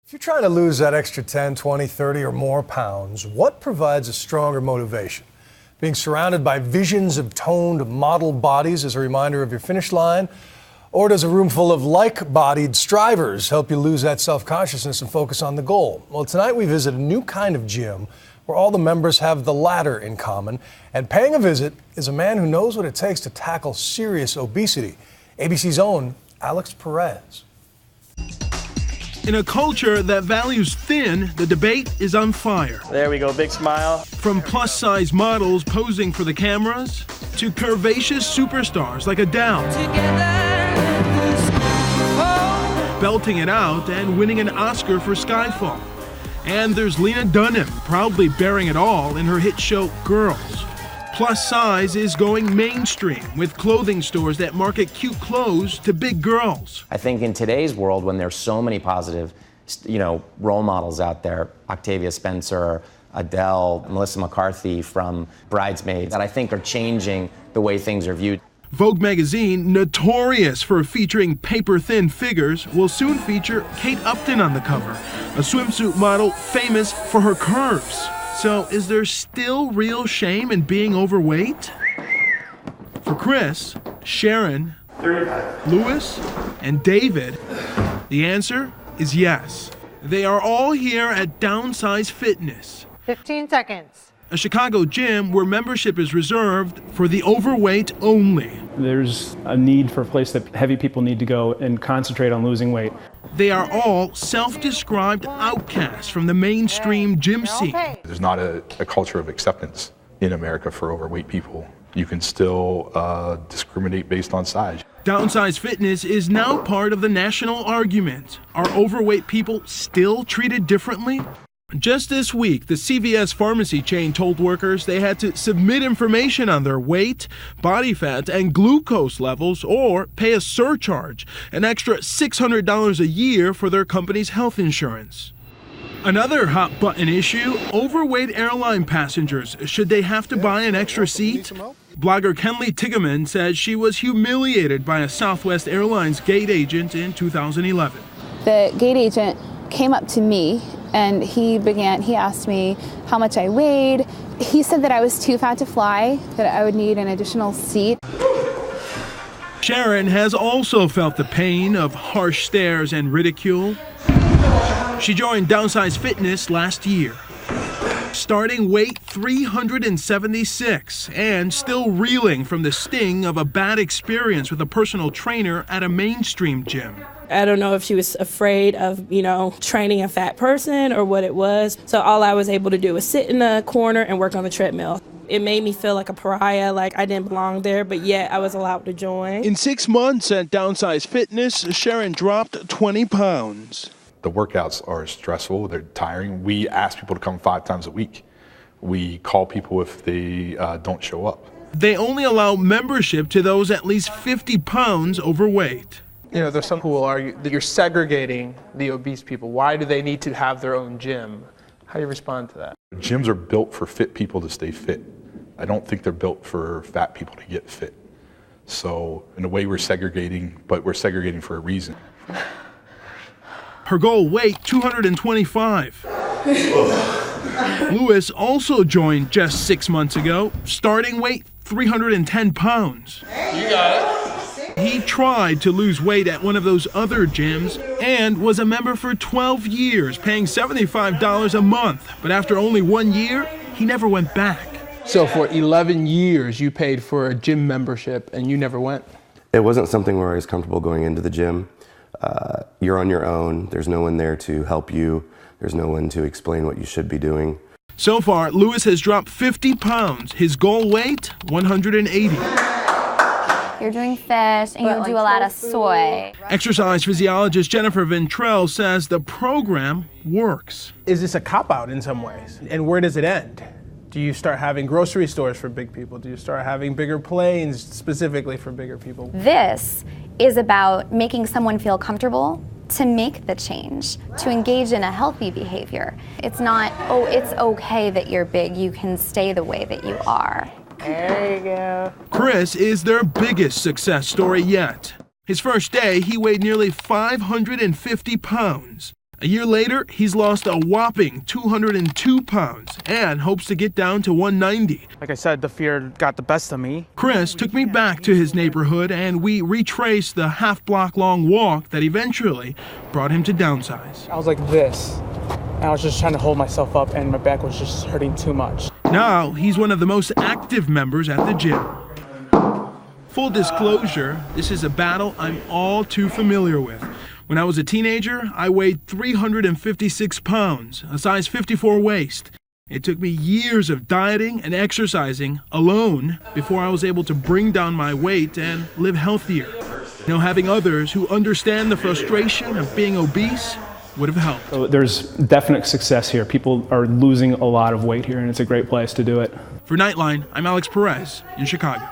If you're trying to lose that extra 10, 20, 30 or more pounds, what provides a stronger motivation? Being surrounded by visions of toned model bodies as a reminder of your finish line? Or does a room full of like-bodied strivers help you lose that self-consciousness and focus on the goal? Well, tonight we visit a new kind of gym where all the members have the latter in common. And paying a visit is a man who knows what it takes to tackle serious obesity. ABC's own Alex Perez. In a culture that values thin, the debate is on fire. There we go, big smile. From plus-size models posing for the cameras to curvaceous superstars like Adele, belting it out and winning an Oscar for Skyfall. And there's Lena Dunham, proudly bearing it all in her hit show Girls. Plus size is going mainstream with clothing stores that market cute clothes to big girls. I think in today's world, when there's so many positive, role models out there, Octavia Spencer, Adele, Melissa McCarthy from Bridesmaids, that I think are changing the way things are viewed. Vogue magazine, notorious for featuring paper-thin figures, will soon feature Kate Upton on the cover, a swimsuit model famous for her curves. So is there still real shame in being overweight? For Chris, Sharon, Lewis, and David, the answer is yes. They are all here at Downsize Fitness, 15 seconds. a Chicago gym where membership is reserved for the overweight only. There's a need for a place that heavy people need to go and concentrate on losing weight. They are all self-described outcasts from the mainstream gym scene. There's not a culture of acceptance in America for overweight people. You can still discriminate based on size. Downsize Fitness is now part of the national argument. Are overweight people still treated differently? Just this week, the CVS pharmacy chain told workers they had to submit information on their weight, body fat, and glucose levels or pay a surcharge, an extra $600 a year for their company's health insurance. Another hot-button issue, overweight airline passengers. Should they have to buy an extra seat? Blogger Kenley Tigeman says she was humiliated by a Southwest Airlines gate agent in 2011. The gate agent came up to me and he asked me how much I weighed. He said that I was too fat to fly, that I would need an additional seat. Sharon has also felt the pain of harsh stares and ridicule. She joined Downsize Fitness last year. Starting weight 376 and still reeling from the sting of a bad experience with a personal trainer at a mainstream gym. I don't know if she was afraid of, training a fat person or what it was. So all I was able to do was sit in a corner and work on the treadmill. It made me feel like a pariah, like I didn't belong there, but yet I was allowed to join. In 6 months at Downsize Fitness, Sharon dropped 20 pounds. The workouts are stressful, they're tiring. We ask people to come 5 times a week. We call people if they don't show up. They only allow membership to those at least 50 pounds overweight. There's some who will argue that you're segregating the obese people. Why do they need to have their own gym? How do you respond to that? Gyms are built for fit people to stay fit. I don't think they're built for fat people to get fit. So in a way we're segregating, but we're segregating for a reason. Her goal weight, 225. Lewis also joined just 6 months ago, starting weight 310 pounds. You got it. He tried to lose weight at one of those other gyms and was a member for 12 years, paying $75 a month. But after only 1 year, he never went back. So for 11 years, you paid for a gym membership and you never went? It wasn't something where I was comfortable going into the gym. You're on your own. There's no one there to help you. There's no one to explain what you should be doing. So far, Lewis has dropped 50 pounds. His goal weight, 180. You're doing fish and you do a lot of soy. Exercise physiologist Jennifer Ventrell says the program works. Is this a cop-out in some ways? And where does it end? Do you start having grocery stores for big people? Do you start having bigger planes specifically for bigger people? This is about making someone feel comfortable to make the change, to engage in a healthy behavior. It's not, oh, it's okay that you're big, you can stay the way that you are. There you go. Chris is their biggest success story yet. His first day, he weighed nearly 550 pounds. A year later, he's lost a whopping 202 pounds and hopes to get down to 190. Like I said, the fear got the best of me. Chris took me back to his neighborhood and we retraced the half-block long walk that eventually brought him to downsize. I was like this, and I was just trying to hold myself up, and my back was just hurting too much. Now, he's one of the most active members at the gym. Full disclosure, this is a battle I'm all too familiar with. When I was a teenager, I weighed 356 pounds, a size 54 waist. It took me years of dieting and exercising alone before I was able to bring down my weight and live healthier. You know, having others who understand the frustration of being obese would have helped. So there's definite success here. People are losing a lot of weight here, and it's a great place to do it. For Nightline, I'm Alex Perez in Chicago.